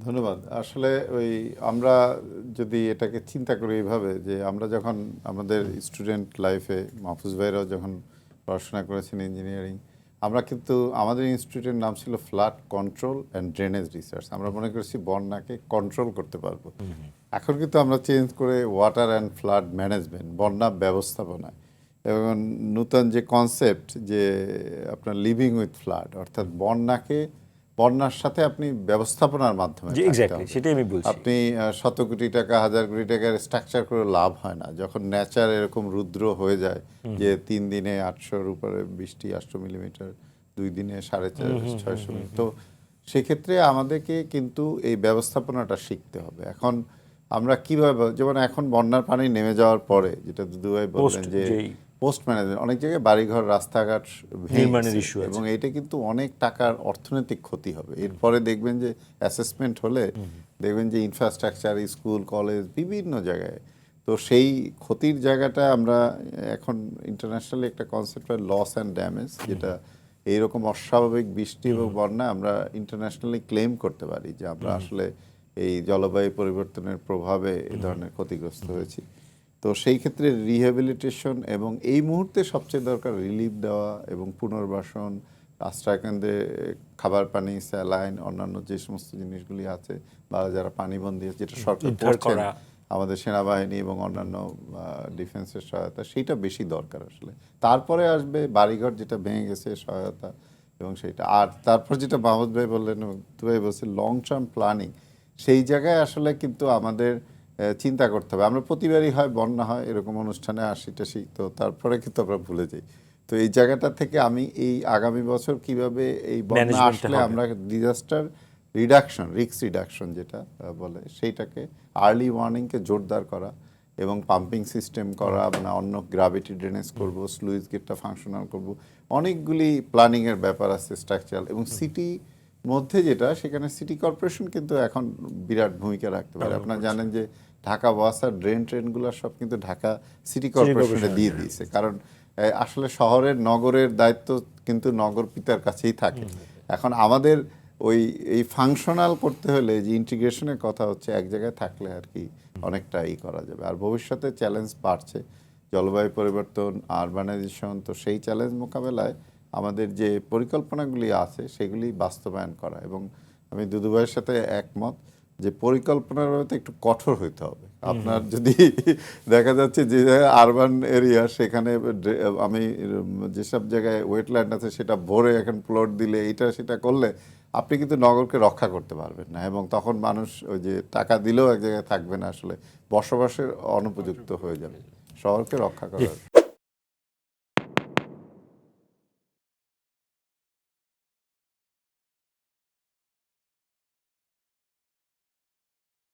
ধন্যবাদ। আসলে ওই আমরা যদি এটাকে চিন্তা করি এইভাবে যে আমরা যখন আমাদের স্টুডেন্ট লাইফে মাহফুজ ভাইরাও যখন পড়াশোনা করেছেন ইঞ্জিনিয়ারিং, আমরা কিন্তু আমাদের ইনস্টিটিউটের নাম ছিল flood control and drainage research. আমরা মনে করেছি বন্যাকে কন্ট্রোল করতে পারবো। এখন কিন্তু আমরা চেঞ্জ করে ওয়াটার অ্যান্ড ফ্লাড ম্যানেজমেন্ট, বন্যা ব্যবস্থাপনায়, এবং নূতন যে কনসেপ্ট যে আপনার লিভিং উইথ ফ্লাড, অর্থাৎ বন্যার সাথে আপনি ব্যবস্থাপনার মাধ্যমে জি, থাকতে এক্স্যাক্টলি হবে। সেটাই আমি বলছি। আপনি শত কোটি টাকা, হাজার কোটি টাকার স্ট্রাকচার করে লাভ হয় না যখন নেচার এরকম রুদ্র হয়ে যায় যে 3 দিনে 800-র উপরে বৃষ্টি, 800 মিলিমিটার, 2 দিনে 650 মিলিমিটার। তো সেক্ষেত্রে আমাদেরকে কিন্তু এই ব্যবস্থাপনাটা শিখতে হবে। এখন আমরা কিভাবে, যেমন এখন বন্যার পানি নেমে যাওয়ার পরে যেটা দুদুভাই বললেন যে পোস্ট ম্যানেজমেন্ট, অনেক জায়গায় বাড়িঘর রাস্তাঘাট নির্মাণের ভেঙে ইস্যু আছে এবং এইটা কিন্তু অনেক টাকার অর্থনৈতিক ক্ষতি হবে। এরপরে দেখবেন যে অ্যাসেসমেন্ট হলে দেখবেন যে ইনফ্রাস্ট্রাকচার, স্কুল, কলেজ বিভিন্ন জায়গায়, তো সেই ক্ষতির জায়গাটা আমরা এখন ইন্টারন্যাশনালি একটা কনসেপ্ট হয় লস অ্যান্ড ড্যামেজ, যেটা এইরকম অস্বাভাবিক বৃষ্টি এবং বন্যা আমরা ইন্টারন্যাশনালি ক্লেম করতে পারি যে আমরা আসলে এই জলবায়ু পরিবর্তনের প্রভাবে এ ধরনের ক্ষতিগ্রস্ত হয়েছি। তো সেই ক্ষেত্রে রিহ্যাবিলিটেশন এবং এই মুহূর্তে সবচেয়ে দরকার রিলিফ দেওয়া এবং পুনর্বাসন, আশ্রয়কেন্দ্রে খাবার পানি, স্যালাইন, অন্যান্য যে সমস্ত জিনিসগুলি আছে বা যারা পানিবন্দী আছে, যেটা সরকার করছেন, আমাদের সেনাবাহিনী এবং অন্যান্য ডিফেন্সের সহায়তা, সেইটা বেশি দরকার আসলে। তারপরে আসবে বাড়িঘর যেটা ভেঙে গেছে সহায়তা, এবং সেইটা। আর তারপর যেটা মাহমুদ ভাই বললেন এবং ভাই বলছে লং টার্ম প্ল্যানিং, সেই জায়গায় আসলে কিন্তু আমাদের চিন্তা করতে হবে। আমরা প্রতিবারই হয় বন্যা হয় এরকম অনুষ্ঠানে আসি টাসি, তো তারপরে কিন্তু আমরা ভুলে যাই। তো এই জায়গাটা থেকে আমি এই আগামী বছর কিভাবে এই বন্যা আসলে আমরা ডিজাস্টার রিডাকশন, রিস্ক রিডাকশন যেটা বলে, সেইটাকে আর্লি ওয়ার্নিংকে জোরদার করা এবং পাম্পিং সিস্টেম করা, মানে অন্য গ্রাভিটি ড্রেনেজ করব, স্লুইস গেটটা ফাংশনাল করব, অনেকগুলি প্ল্যানিংয়ের ব্যাপার আছে স্ট্রাকচারাল। এবং সিটি মধ্যে যেটা, সেখানে সিটি কর্পোরেশন কিন্তু এখন বিরাট ভূমিকা রাখতে পারে। আপনারা জানেন যে ঢাকা ওয়াসার ট্রেনগুলো সব কিন্তু ঢাকা সিটি কর্পোরেশনে দিয়ে দিয়েছে, কারণ আসলে শহরের নগরের দায়িত্ব কিন্তু নগর পিতার কাছেই থাকে। এখন আমাদের এই ফাংশনাল করতে হলে যে ইন্টিগ্রেশনের কথা হচ্ছে, এক জায়গায় থাকলে আর কি অনেকটা করা যাবে। আর ভবিষ্যতে চ্যালেঞ্জ বাড়ছে, জলবায়ু পরিবর্তন, আরবানাইজেশন, তো সেই চ্যালেঞ্জ মোকাবেলায় আমাদের যে পরিকল্পনাগুলি আছে সেগুলি বাস্তবায়ন করা। এবং আমি দুদু ভাইয়ের সাথে একমত যে পরিকল্পনার ব্যাপারে একটু কঠোর হইতে হবে। আপনার যদি দেখা যাচ্ছে যে আরবান এরিয়া, সেখানে আমি যেসব জায়গায় ওয়েটল্যান্ড আছে সেটা ভরে এখন প্লট দিলে, এটা সেটা করলে আপনি কিন্তু নগরকে রক্ষা করতে পারবেন না, এবং তখন মানুষ ওই যে টাকা দিলেও এক জায়গায় থাকবে না, আসলে বসবাসের অনুপযুক্ত হয়ে যাবে। শহরকে রক্ষা করার